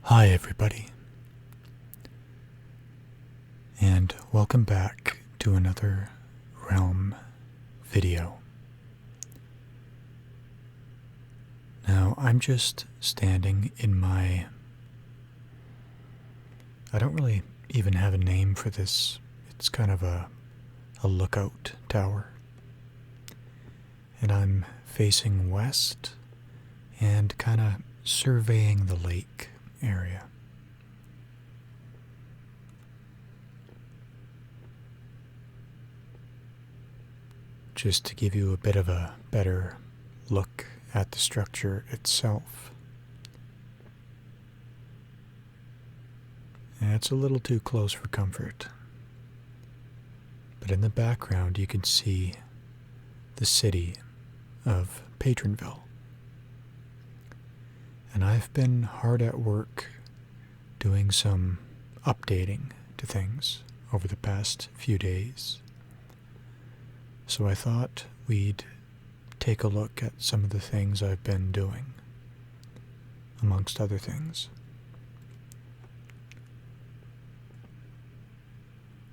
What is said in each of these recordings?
Hi everybody, and welcome back to another Realm video. Now I'm just standing in I don't really even have a name for this. It's kind of a lookout tower. And I'm facing west and kind of surveying the lake area. Just to give you a bit of a better look at the structure itself. And it's a little too close for comfort. But in the background you can see the city of Patronville. And I've been hard at work doing some updating to things over the past few days. So I thought we'd take a look at some of the things I've been doing, amongst other things.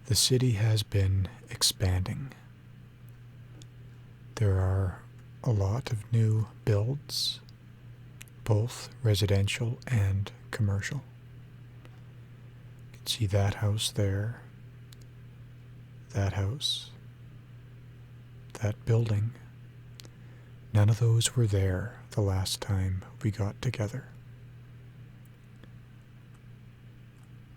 The city has been expanding. There are a lot of new builds, both residential and commercial. You can see that house there, that house, that building. None of those were there the last time we got together.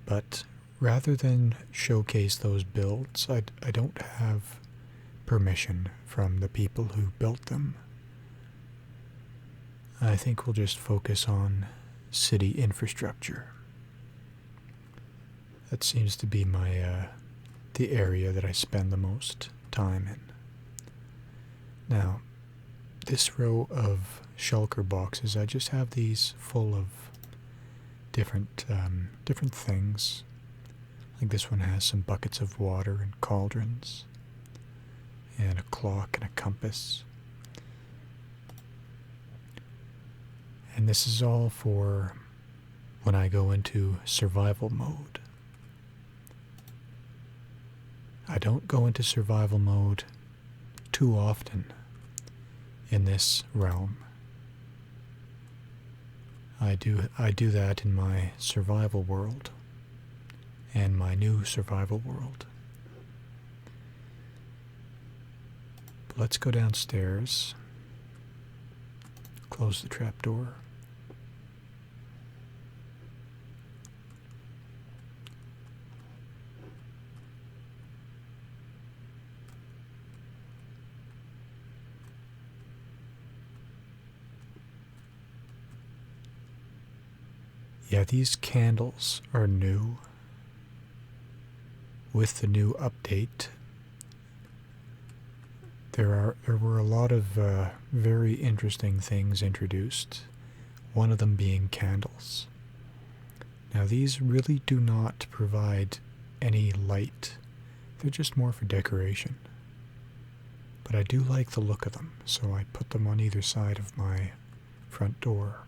But rather than showcase those builds, I don't have permission from the people who built them. I think we'll just focus on city infrastructure. That seems to be the area that I spend the most time in. Now, this row of shulker boxes, I just have these full of different things. Like this one has some buckets of water and cauldrons, and a clock and a compass. And this is all for when I go into survival mode. I don't go into survival mode too often in this realm. I do that in my survival world and my new survival world. But let's go downstairs. Close the trapdoor. Yeah, these candles are new. With the new update, there were a lot of very interesting things introduced, one of them being candles. Now these really do not provide any light, they're just more for decoration. But I do like the look of them, so I put them on either side of my front door.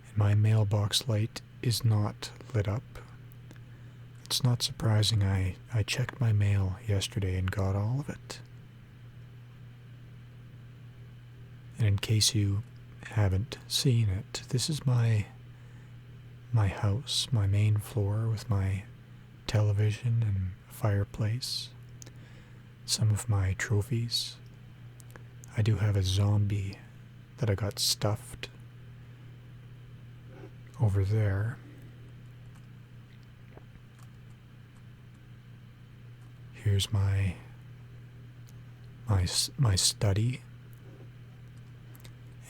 And my mailbox light is not lit up. It's not surprising. I checked my mail yesterday and got all of it. And in case you haven't seen it, this is my house, my main floor with my television and fireplace, some of my trophies. I do have a zombie that I got stuffed over there. Here's my study,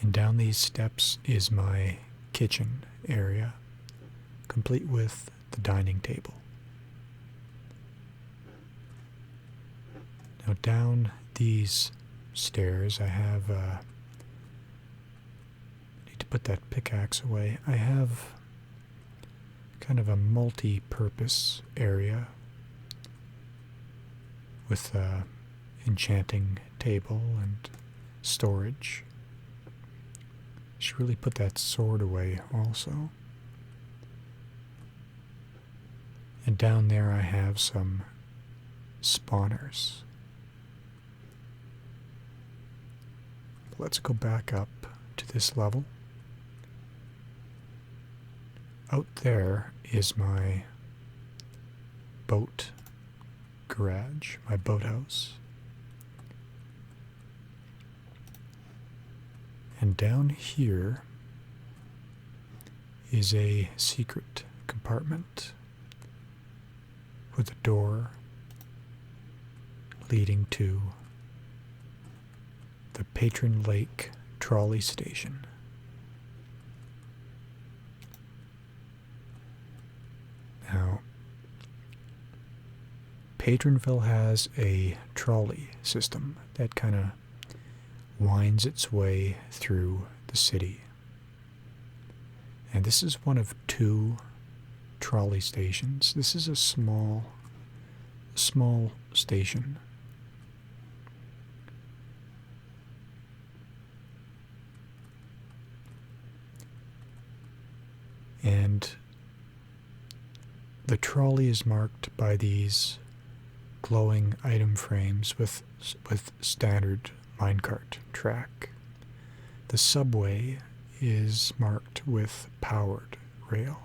and down these steps is my kitchen area, complete with the dining table. Now down these stairs I have need to put that pickaxe away. I have kind of a multi-purpose area with an enchanting table and storage. Should really put that sword away also. And down there I have some spawners. Let's go back up to this level. Out there is my boat garage, my boathouse. And down here is a secret compartment with a door leading to the Patron Lake Trolley Station. Now, Patronville has a trolley system that kind of winds its way through the city. And this is one of 2 trolley stations. This is a small station. And the trolley is marked by these glowing item frames with standard minecart track. The subway is marked with powered rail.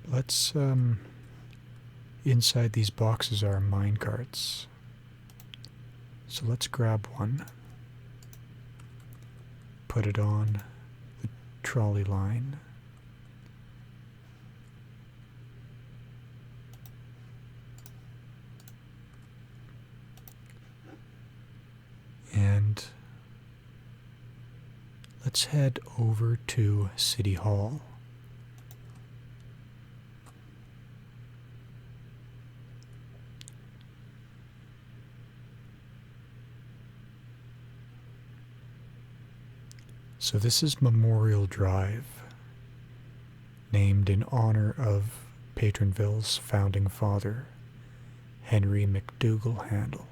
Let's, inside these boxes are minecarts. So let's grab one, put it on the trolley line. And let's head over to City Hall. So this is Memorial Drive, named in honor of Patronville's founding father, Henry McDougall Handel.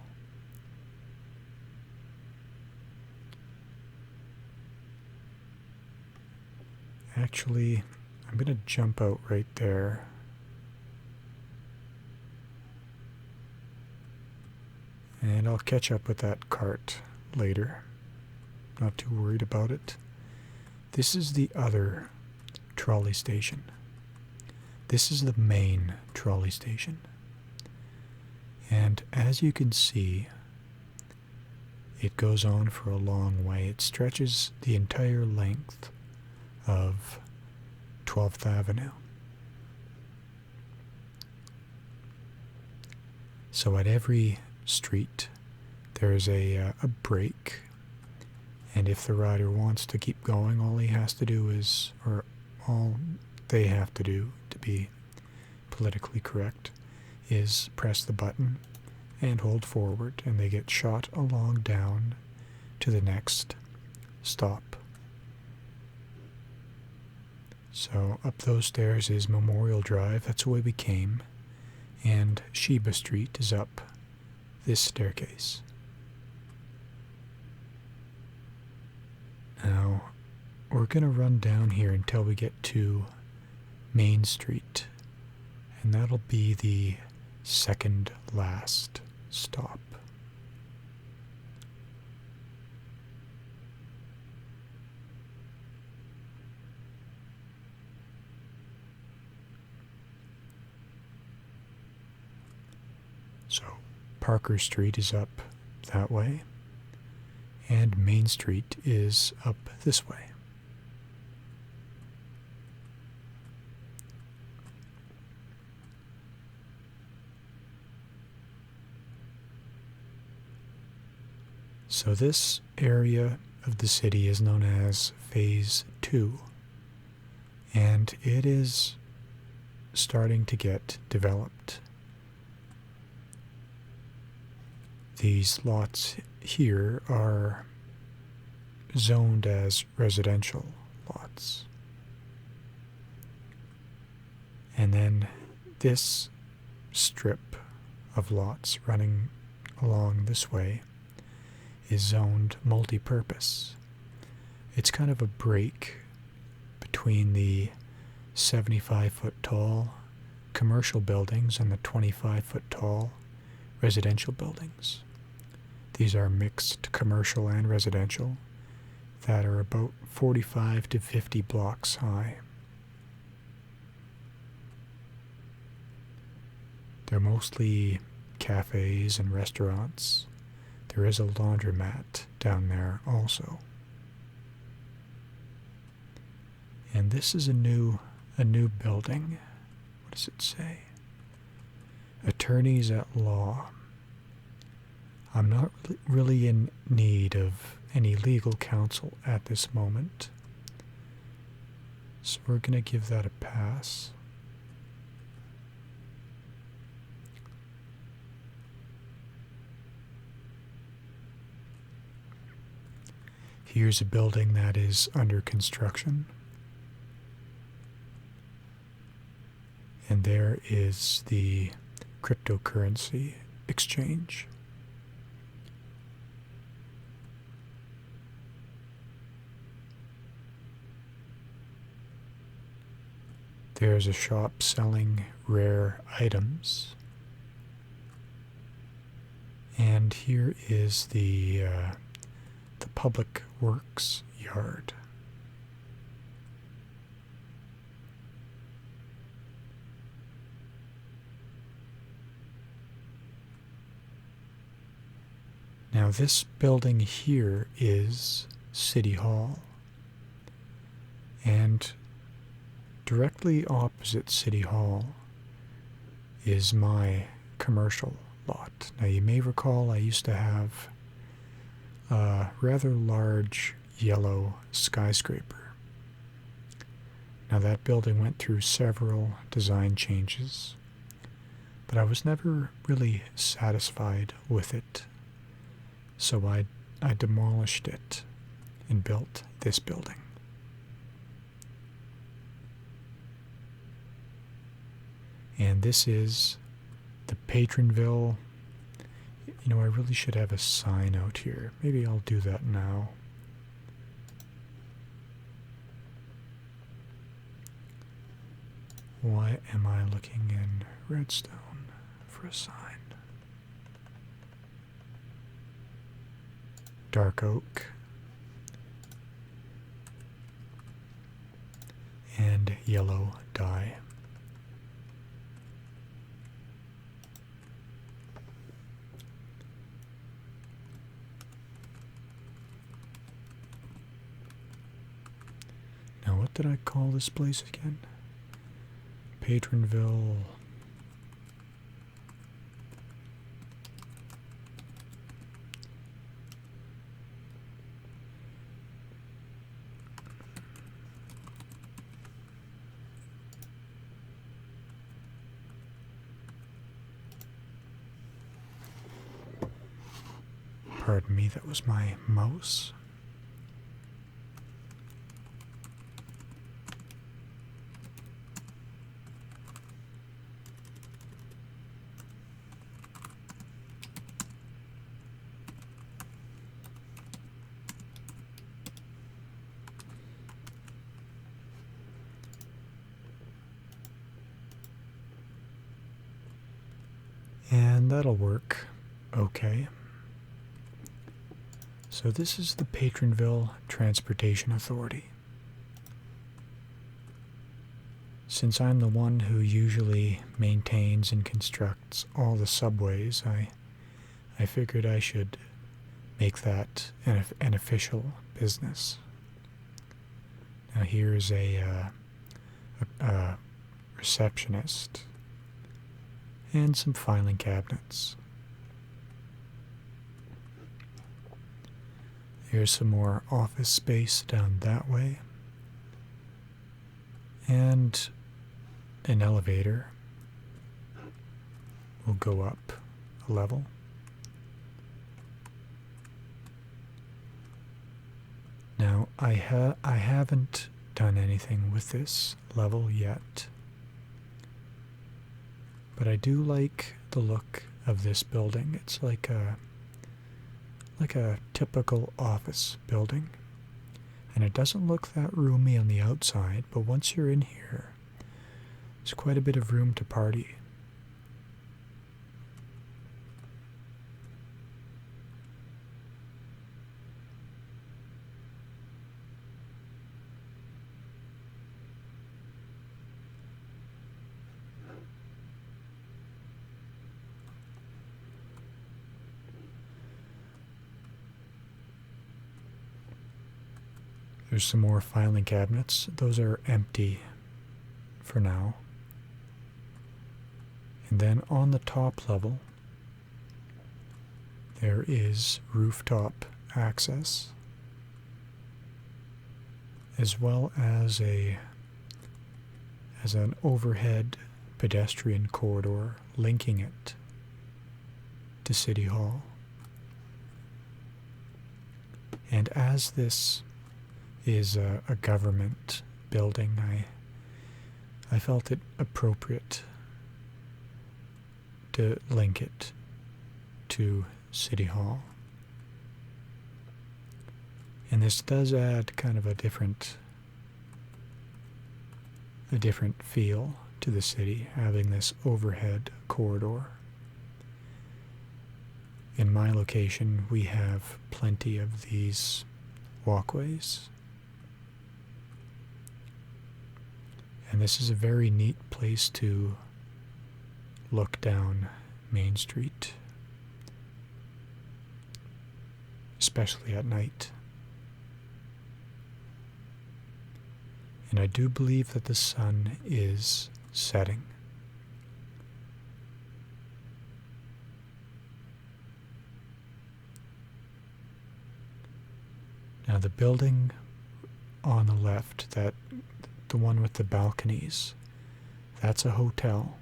Actually, I'm going to jump out right there. And I'll catch up with that cart later. Not too worried about it. This is the other trolley station. This is the main trolley station. And as you can see, it goes on for a long way. It stretches the entire length of 12th Avenue. So at every street, there's a break. And if the rider wants to keep going, all he has to do is, or all they have to do, to be politically correct, is press the button and hold forward, and they get shot along down to the next stop. So up those stairs is Memorial Drive, that's the way we came, and Sheba Street is up this staircase. Now, we're going to run down here until we get to Main Street, and that'll be the second last stop. So, Parker Street is up that way, and Main Street is up this way. So this area of the city is known as Phase 2, and it is starting to get developed. These lots here are zoned as residential lots. And then this strip of lots running along this way is zoned multi-purpose. It's kind of a break between the 75-foot tall commercial buildings and the 25-foot tall residential buildings. These are mixed commercial and residential that are about 45 to 50 blocks high. They're mostly cafes and restaurants. There is a laundromat down there also. And this is a new building. What does it say? Attorneys at law. I'm not really in need of any legal counsel at this moment, so we're going to give that a pass. Here's a building that is under construction. And there is the cryptocurrency exchange. There's a shop selling rare items. And here is the public works yard. Now this building here is City Hall, and directly opposite City Hall is my commercial lot. Now you may recall I used to have a rather large yellow skyscraper. Now that building went through several design changes, but I was never really satisfied with it. So I demolished it and built this building. And this is the Patronville. You know, I really should have a sign out here. Maybe I'll do that now. Why am I looking in redstone for a sign? Dark oak and yellow dye. Now what did I call this place again? Patronville. Pardon me, that was my mouse. And that'll work okay. So this is the Patronville Transportation Authority. Since I'm the one who usually maintains and constructs all the subways, I figured I should make that an official business. Now here's a receptionist and some filing cabinets. Here's some more office space down that way, and an elevator will go up a level. Now I haven't done anything with this level yet, but I do like the look of this building. It's like like a typical office building. And it doesn't look that roomy on the outside, but once you're in here, there's quite a bit of room to party. There's some more filing cabinets. Those are empty for now. And then on the top level, there is rooftop access, as well as an overhead pedestrian corridor linking it to City Hall. And as this is a government building, I felt it appropriate to link it to City Hall. And this does add kind of a different feel to the city, having this overhead corridor. In my location, we have plenty of these walkways. And this is a very neat place to look down Main Street, especially at night. And I do believe that the sun is setting. Now the building on the left, the one with the balconies, that's a hotel.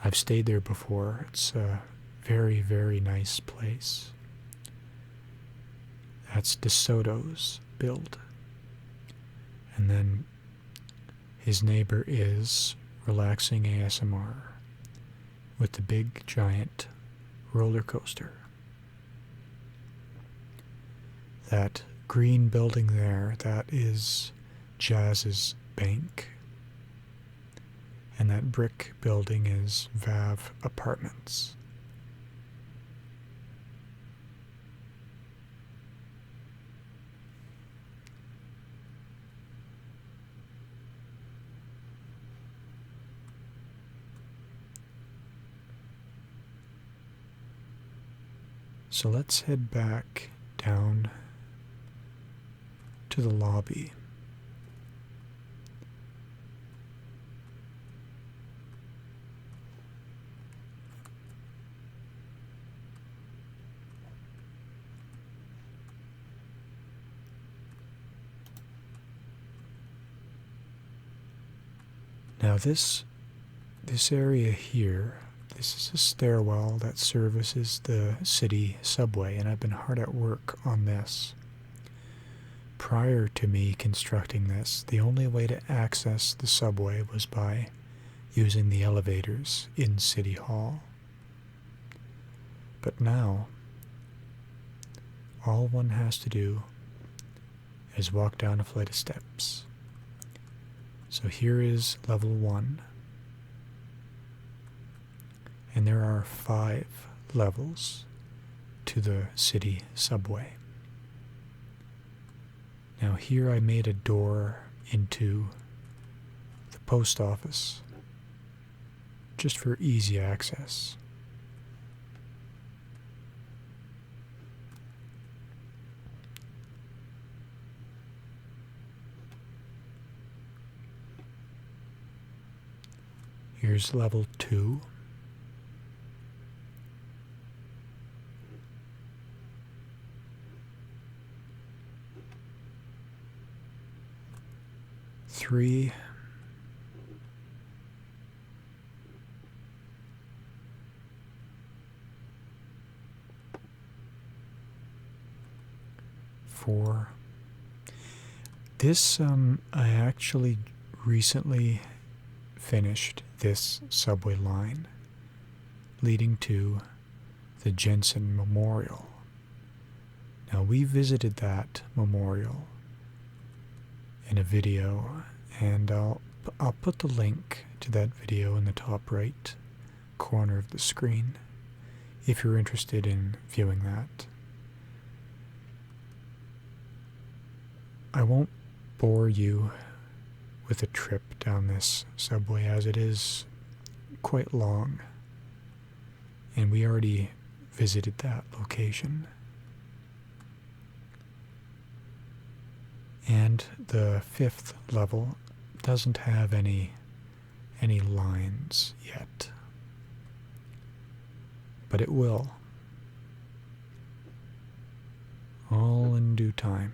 I've stayed there before. It's a very, very nice place. That's DeSoto's build. And then his neighbor is RelaxingASMR with the big giant roller coaster. That green building there, that is Jazz's bank. And that brick building is Vav Apartments. So let's head back down to the lobby. Now this area here, this is a stairwell that services the city subway, and I've been hard at work on this. Prior to me constructing this, the only way to access the subway was by using the elevators in City Hall. But now, all one has to do is walk down a flight of steps. So here is level 1. And there are 5 levels to the city subway. Now here I made a door into the post office just for easy access. Here's level 2. Three. 4. This, I actually recently finished this subway line leading to the Jensen Memorial Now, we visited that memorial in a video, and I'll put the link to that video in the top right corner of the screen if you're interested in viewing that. I won't bore you with a trip down this subway, as it is quite long, and we already visited that location. And the 5th level doesn't have any lines yet, but it will, all in due time.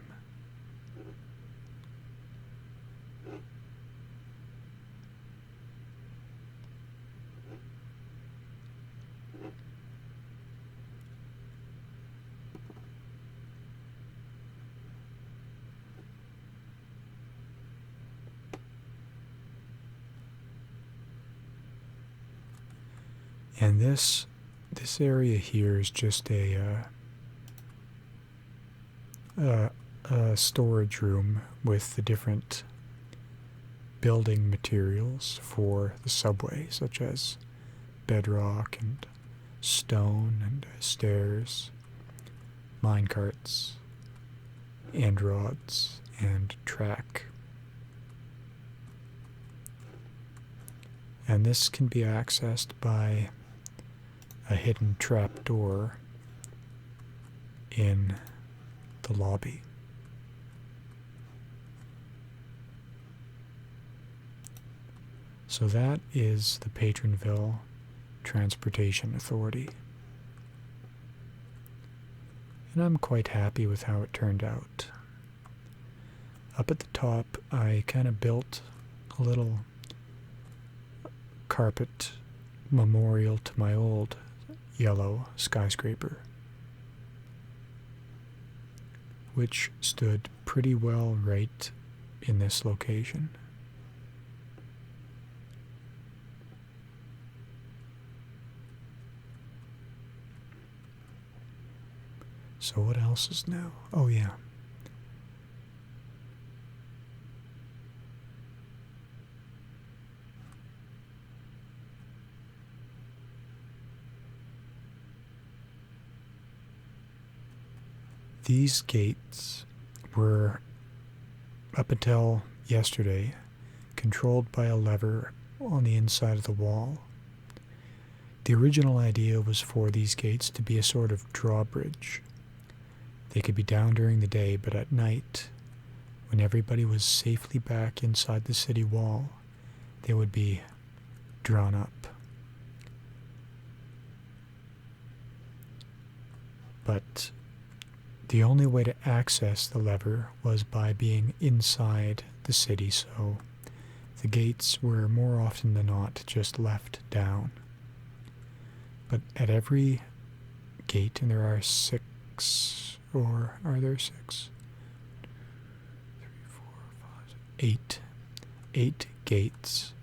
And this area here is just a storage room with the different building materials for the subway, such as bedrock and stone and stairs, minecarts, end rods, and track. And this can be accessed by a hidden trapdoor in the lobby. So that is the Patronville Transportation Authority. And I'm quite happy with how it turned out. Up at the top, I kind of built a little carpet memorial to my old yellow skyscraper, which stood pretty well right in this location. So what else is new? Oh yeah. These gates were, up until yesterday, controlled by a lever on the inside of the wall. The original idea was for these gates to be a sort of drawbridge. They could be down during the day, but at night, when everybody was safely back inside the city wall, they would be drawn up. But the only way to access the lever was by being inside the city, so the gates were more often than not just left down. But at every gate, and there are 6, or are there 6? 3, 4, 5, 8. 8 gates.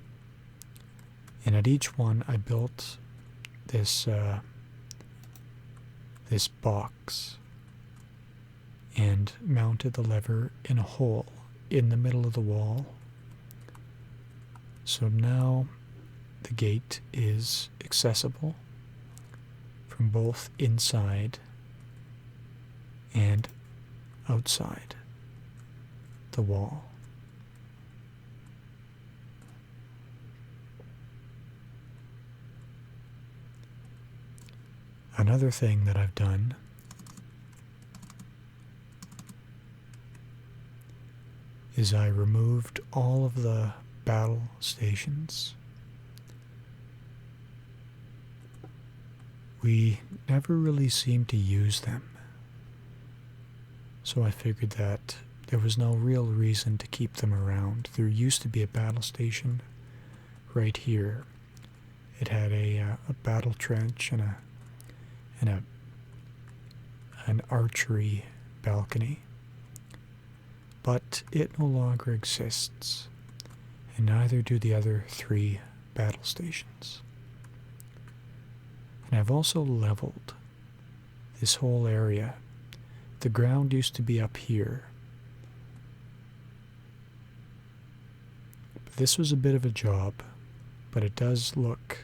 And at each one I built this box and mounted the lever in a hole in the middle of the wall. So now the gate is accessible from both inside and outside the wall. Another thing that I've done is I removed all of the battle stations. We never really seemed to use them, so I figured that there was no real reason to keep them around. There used to be a battle station right here. It had a battle trench and an archery balcony. But it no longer exists, and neither do the other 3 battle stations. And I've also leveled this whole area the ground used to be up here. This was a bit of a job, but it does look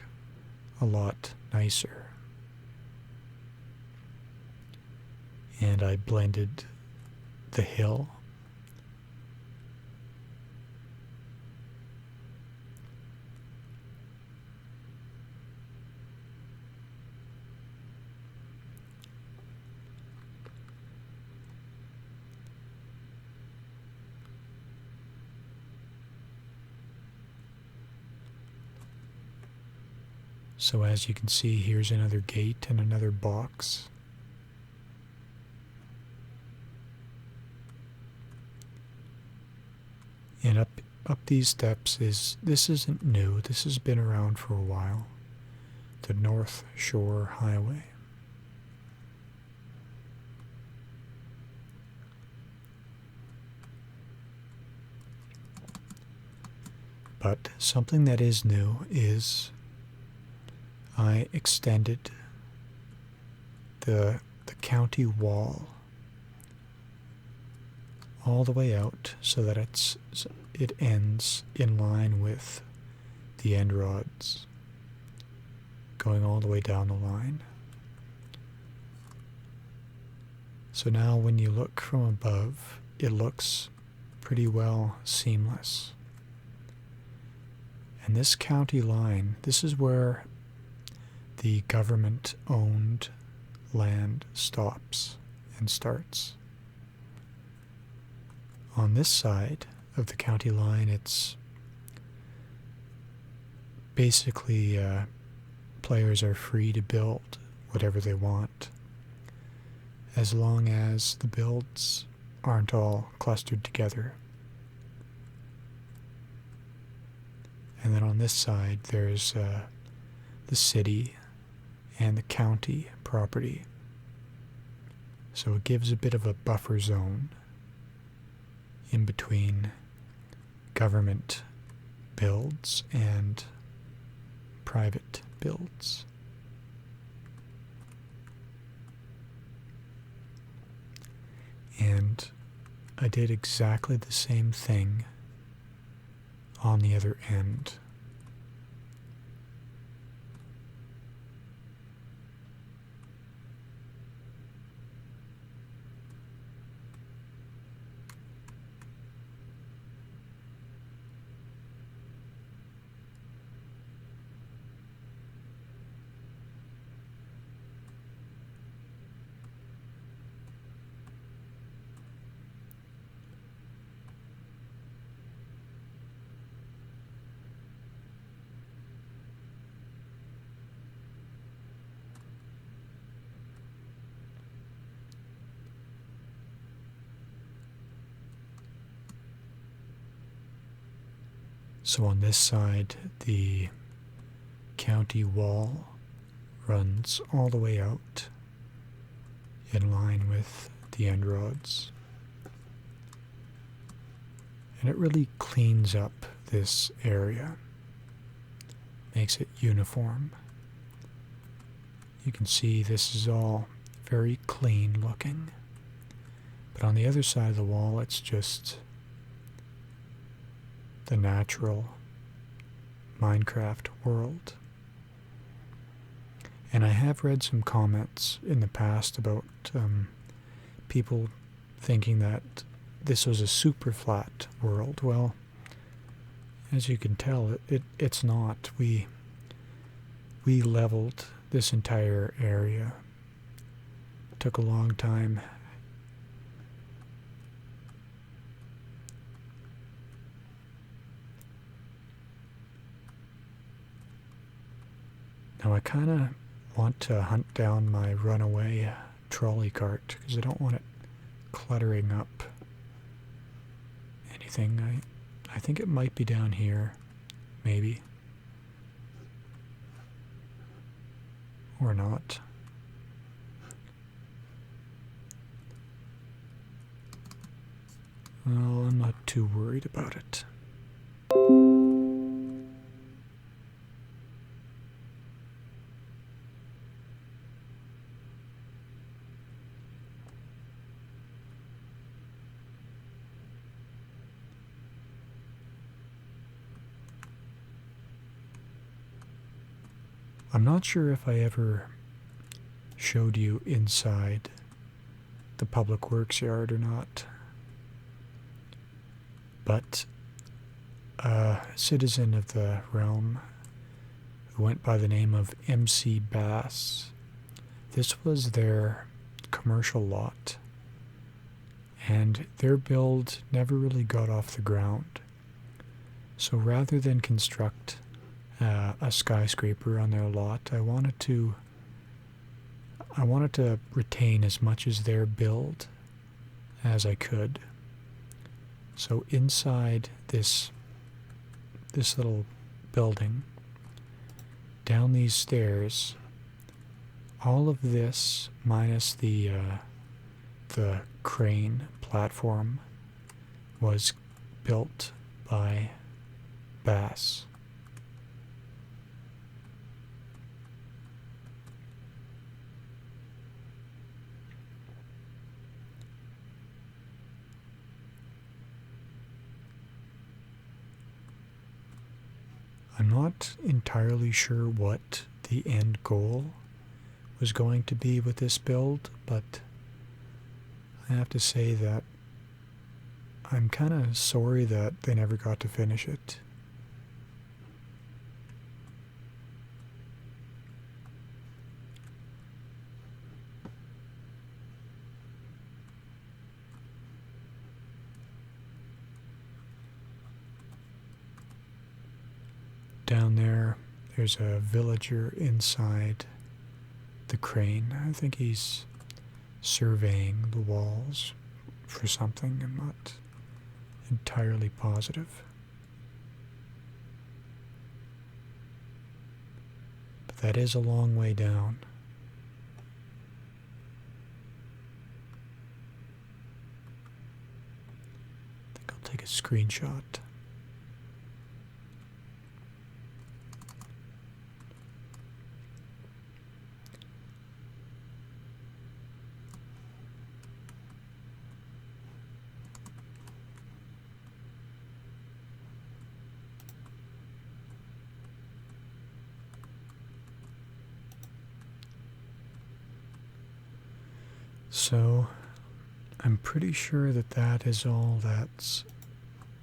a lot nicer. And I blended the hill. So as you can see, here's another gate and another box. And up these steps this isn't new, this has been around for a while. The North Shore Highway. But something that is new is I extended the county wall all the way out so that it ends in line with the end rods, going all the way down the line. So now when you look from above, it looks pretty well seamless. And this county line, this is where the government-owned land stops and starts. On this side of the county line, it's basically players are free to build whatever they want, as long as the builds aren't all clustered together. And then on this side, there's the city and the county property. So it gives a bit of a buffer zone in between government builds and private builds. And I did exactly the same thing on the other end. So on this side, the county wall runs all the way out in line with the end rods. And it really cleans up this area, makes it uniform. You can see this is all very clean looking. But on the other side of the wall, it's just the natural Minecraft world. And I have read some comments in the past about people thinking that this was a super flat world. Well, as you can tell, it's not. We leveled this entire area. It took a long time. Now I kind of want to hunt down my runaway trolley cart because I don't want it cluttering up anything. I think it might be down here, maybe. Or not. Well, I'm not too worried about it. I'm not sure if I ever showed you inside the public works yard or not, but a citizen of the realm who went by the name of MC Bass, this was their commercial lot, and their build never really got off the ground. So rather than construct a skyscraper on their lot, I wanted to retain as much as their build as I could. So inside this little building, down these stairs, all of this minus the crane platform was built by Bass. I'm not entirely sure what the end goal was going to be with this build, but I have to say that I'm kind of sorry that they never got to finish it. Down there, there's a villager inside the crane. I think he's surveying the walls for something. I'm not entirely positive. But that is a long way down. I think I'll take a screenshot. So, I'm pretty sure that that is all that's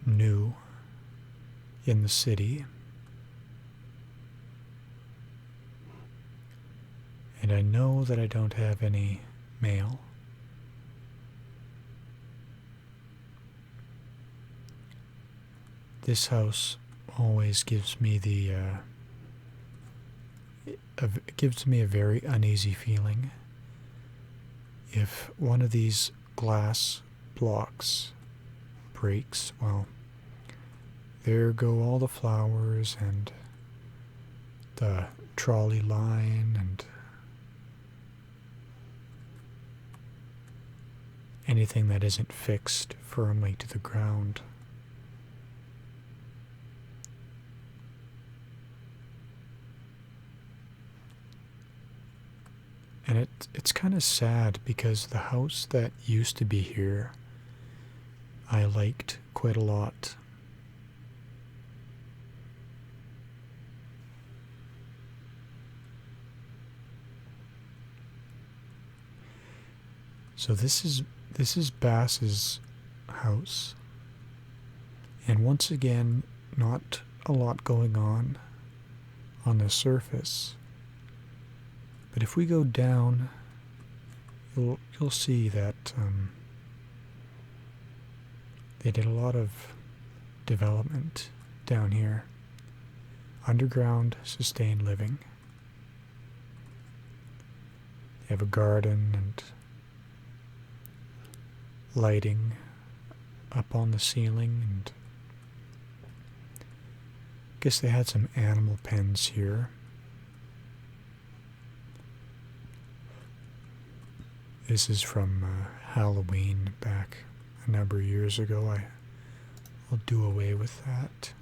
new in the city. And I know that I don't have any mail. This house always gives me gives me a very uneasy feeling. If one of these glass blocks breaks, well, there go all the flowers and the trolley line and anything that isn't fixed firmly to the ground. And it's kind of sad because the house that used to be here, I liked quite a lot. So this is Bass's house. And once again, not a lot going on the surface. But if we go down, you'll see that they did a lot of development down here. Underground sustained living. They have a garden and lighting up on the ceiling, and I guess they had some animal pens here. This is from Halloween back a number of years ago. I'll do away with that.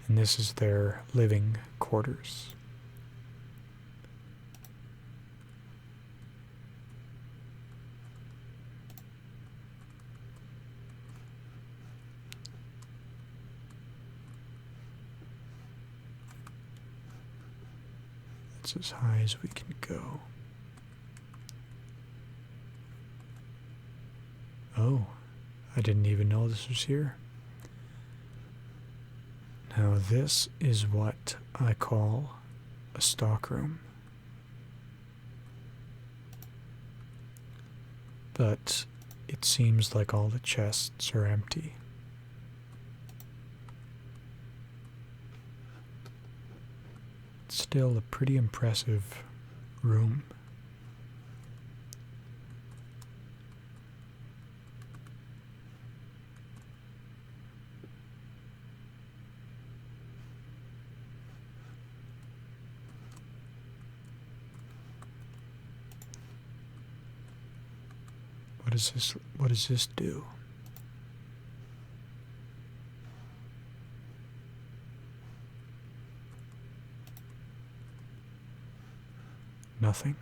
And this is their living quarters. That's as high as we can go. Oh, I didn't even know this was here. Now this is what I call a stockroom. But it seems like all the chests are empty. It's still a pretty impressive room. What does this do? Nothing.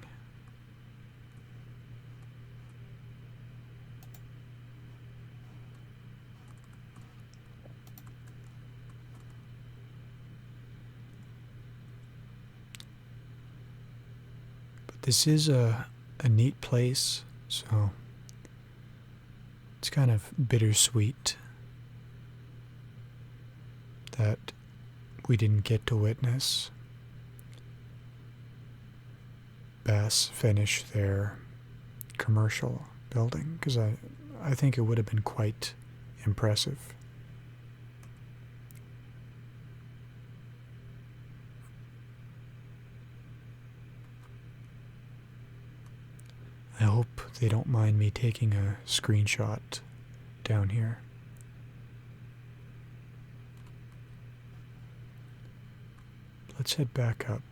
But this is a neat place, so it's kind of bittersweet that we didn't get to witness Bass finish their commercial building, because I think it would have been quite impressive. I hope they don't mind me taking a screenshot down here. Let's head back up.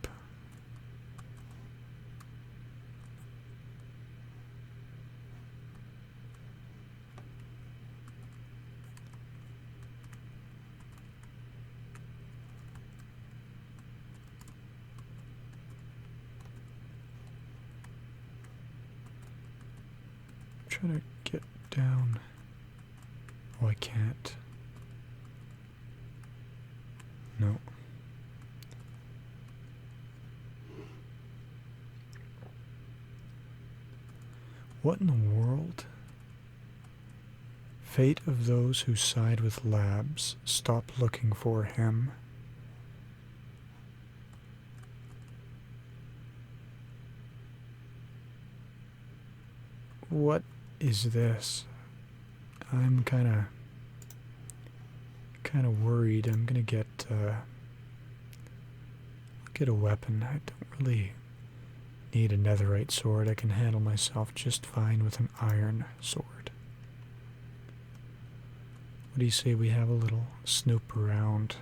Trying to get down. Oh, I can't. No. What in the world? Fate of those who side with labs, stop looking for him. What is this? I'm kind of worried. I'm gonna get a weapon. I don't really need a netherite sword. I can handle myself just fine with an iron sword. What do you say we have a little snoop around?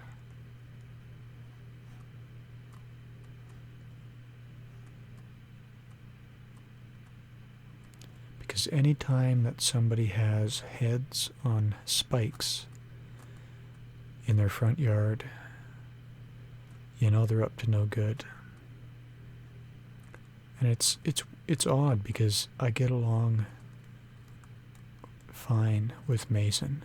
Because any time that somebody has heads on spikes in their front yard, you know they're up to no good. And it's odd because I get along fine with Mason.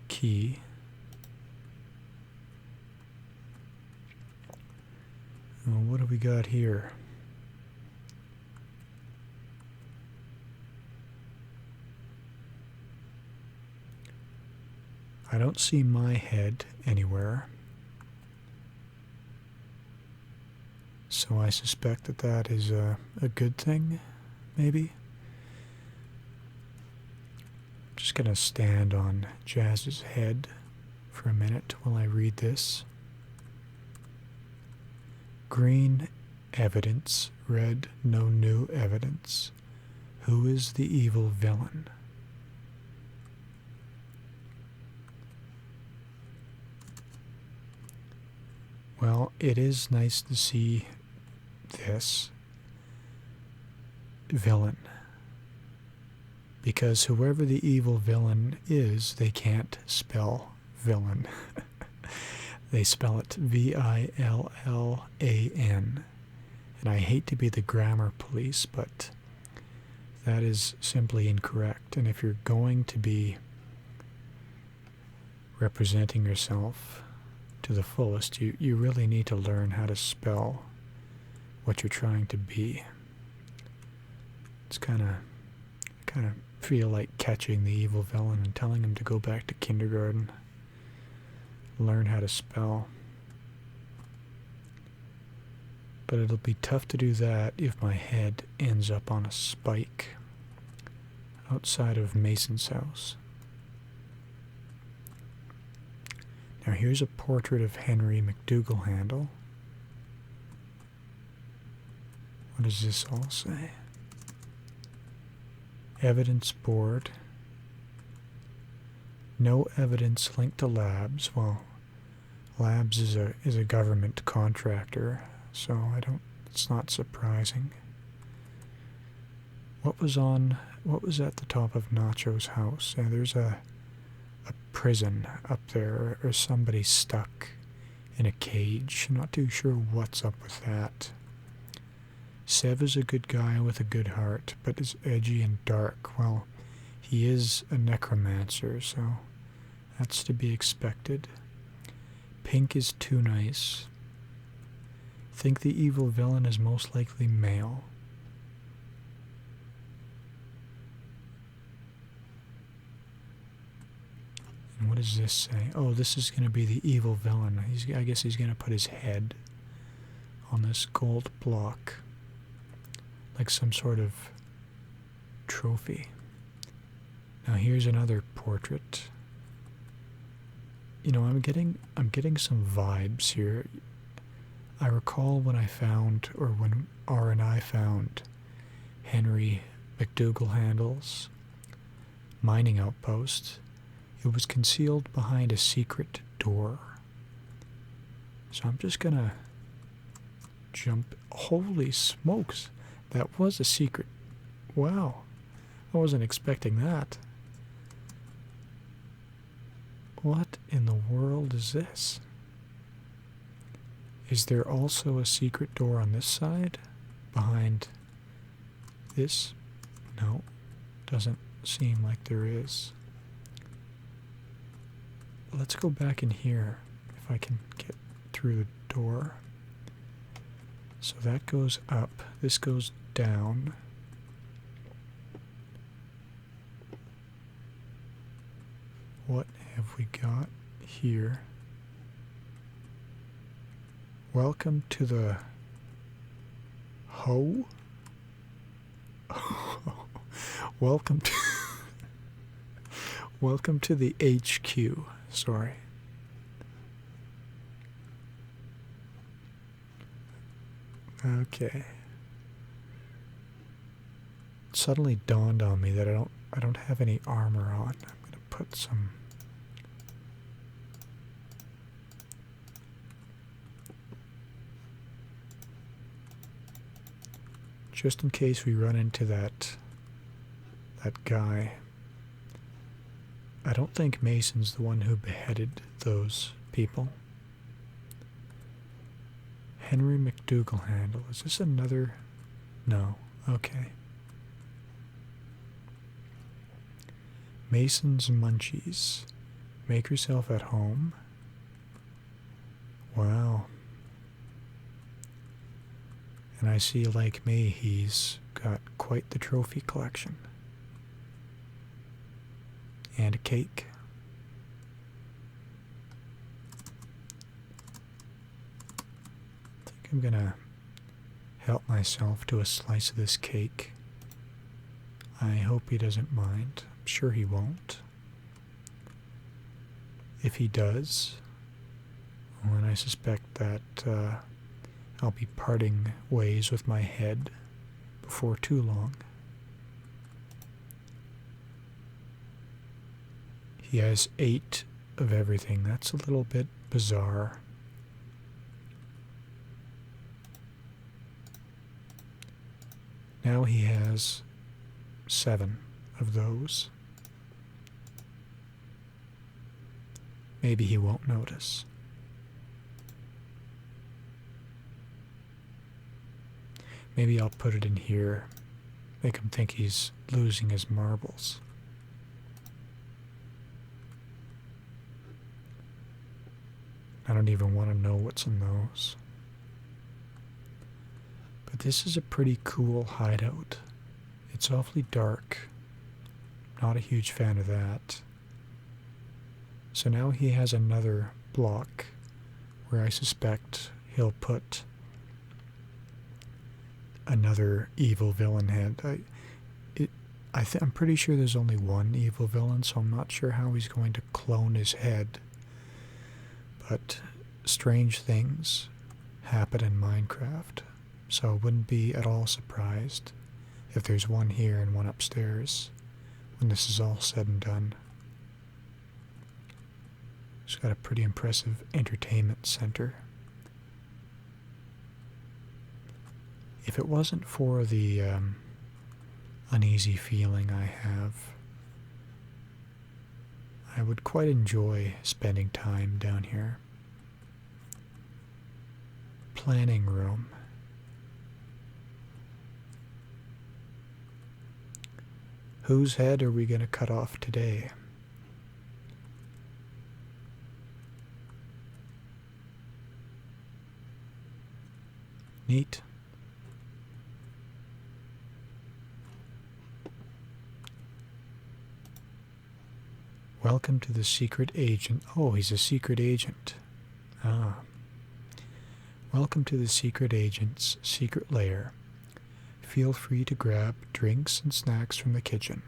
Key. What do we got here? I don't see my head anywhere. So I suspect that that is a good thing, maybe. I'm just going to stand on Jazz's head for a minute while I read this. Green evidence, red no new evidence. Who is the evil villain? Well, it is nice to see this villain, because whoever the evil villain is, they can't spell villain. They spell it V-I-L-L-A-N. And I hate to be the grammar police, but that is simply incorrect. And if you're going to be representing yourself to the fullest, you really need to learn how to spell what you're trying to be. It's kind of feel like catching the evil villain and telling him to go back to kindergarten, learn how to spell. But it'll be tough to do that if my head ends up on a spike outside of Mason's house. Now here's a portrait of Henry McDougal-Handle. What does this all say? Evidence board. No evidence linked to labs. Well, labs is a government contractor, so it's not surprising. What was at the top of Nacho's house? There's a prison up there, or somebody stuck in a cage. I'm not too sure what's up with that. Sev is a good guy with a good heart, but is edgy and dark. Well, he is a necromancer, so that's to be expected. Pink is too nice. Think the evil villain is most likely male. And what does this say? Oh, this is going to be the evil villain. I guess he's going to put his head on this gold block, like some sort of trophy. Now here's another portrait. You know, I'm getting some vibes here. I recall when R and I found Henry McDougal-Handle's mining outpost. It was concealed behind a secret door. So I'm just gonna jump. Holy smokes, that was a secret. Wow, I wasn't expecting that. What in the world is this? Is there also a secret door on this side? Behind this? No, doesn't seem like there is. Let's go back in here, if I can get through the door. So that goes up, this goes down. What have we got here? Welcome to the Welcome to the HQ. Sorry. Okay. It suddenly dawned on me that I don't have any armor on. I'm going to put some just in case we run into that guy. I don't think Mason's the one who beheaded those people. Henry McDougal-Handle. Is this another? No. Okay. Mason's Munchies. Make yourself at home. Wow. And I see, like me, he's got quite the trophy collection. And a cake. I think I'm gonna help myself to a slice of this cake. I hope he doesn't mind. I'm sure he won't. If he does, well, I suspect that I'll be parting ways with my head before too long. He has 8 of everything. That's a little bit bizarre. Now he has 7 of those. Maybe he won't notice. Maybe I'll put it in here, make him think he's losing his marbles. I don't even want to know what's in those. But this is a pretty cool hideout. It's awfully dark. Not a huge fan of that. So now he has another block where I suspect he'll put another evil villain head. I'm pretty sure there's only one evil villain, so I'm not sure how he's going to clone his head. But strange things happen in Minecraft, so I wouldn't be at all surprised if there's one here and one upstairs when this is all said and done. It's got a pretty impressive entertainment center. If it wasn't for the uneasy feeling I have, I would quite enjoy spending time down here. Planning room. Whose head are we going to cut off today? Neat. Welcome to the secret agent. Oh, he's a secret agent. Ah. Welcome to the secret agent's secret lair. Feel free to grab drinks and snacks from the kitchen.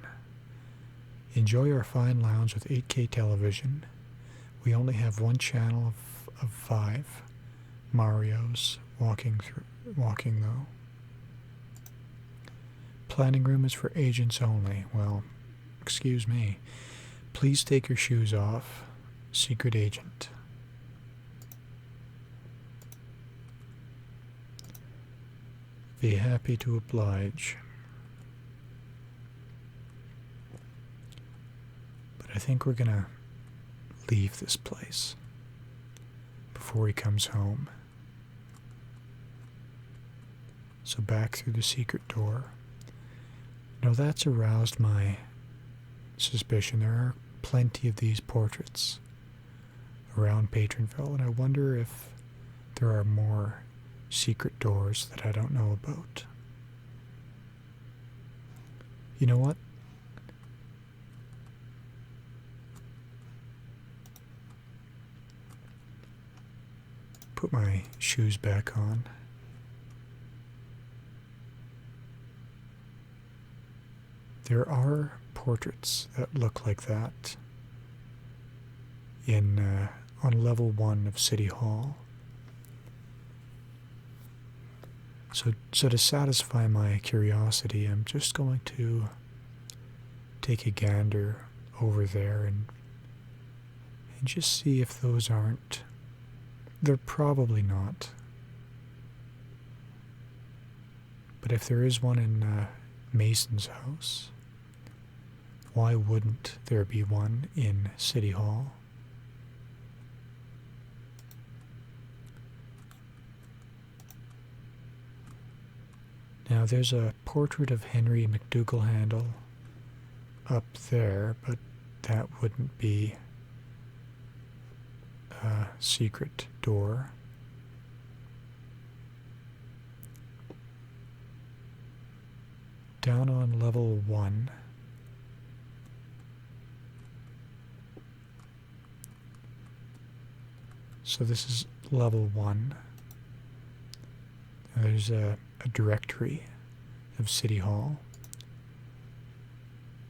Enjoy our fine lounge with 8K television. We only have one channel of 5. Mario's walking though. Planning room is for agents only. Well, excuse me. Please take your shoes off. Secret agent. Be happy to oblige. But I think we're gonna leave this place before he comes home. So back through the secret door. Now that's aroused my suspicion. There are plenty of these portraits around Patronville, and I wonder if there are more secret doors that I don't know about. You know what? Put my shoes back on. There are portraits that look like that in on level 1 of City Hall. So to satisfy my curiosity, I'm just going to take a gander over there and just see if those aren't. They're probably not. But if there is one in Mason's house, why wouldn't there be one in City Hall? Now there's a portrait of Henry McDougal-Handle up there, but that wouldn't be a secret door. Down on level 1. So this is level 1. There's a directory of City Hall.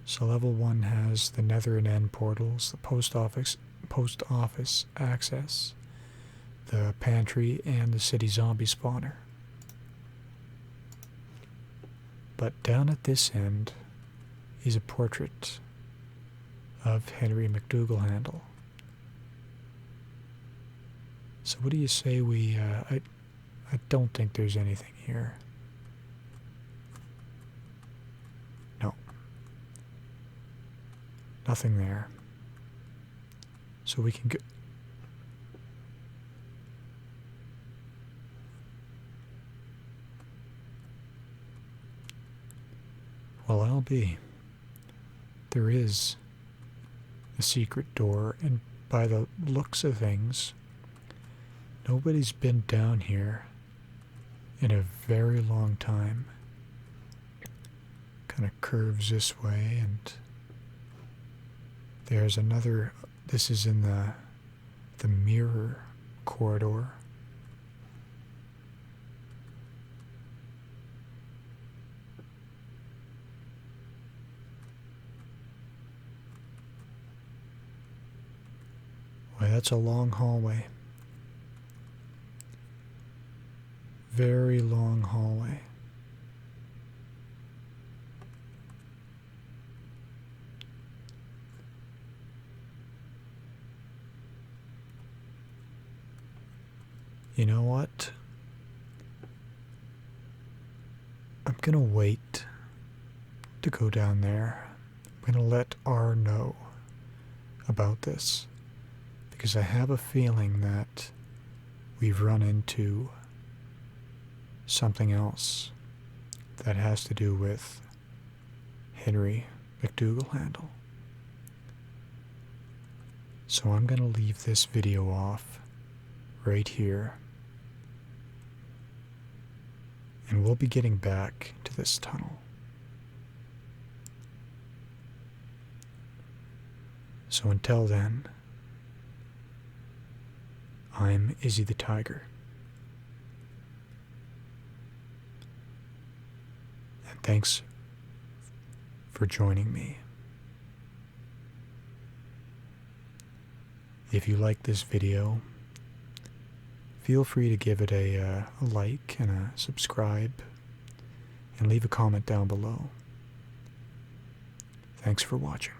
So level 1 has the Nether and End portals, the post office access, the pantry, and the city zombie spawner. But down at this end is a portrait of Henry McDougal-Handle. So what do you say we, I don't think there's anything here. No. Nothing there. So we can go. Well, I'll be. There is a secret door, and by the looks of things, Nobody's been down here in a very long time. Kind of curves this way, and there's another. This is in the mirror corridor. Boy, that's a long hallway. Very long hallway. You know what? I'm gonna wait to go down there. I'm gonna let R know about this, because I have a feeling that we've run into something else that has to do with Henry McDougal-Handle. So I'm gonna leave this video off right here, and we'll be getting back to this tunnel. So until then, I'm Izzy the Tiger. And thanks for joining me. If you like this video, feel free to give it a like and a subscribe, and leave a comment down below. Thanks for watching.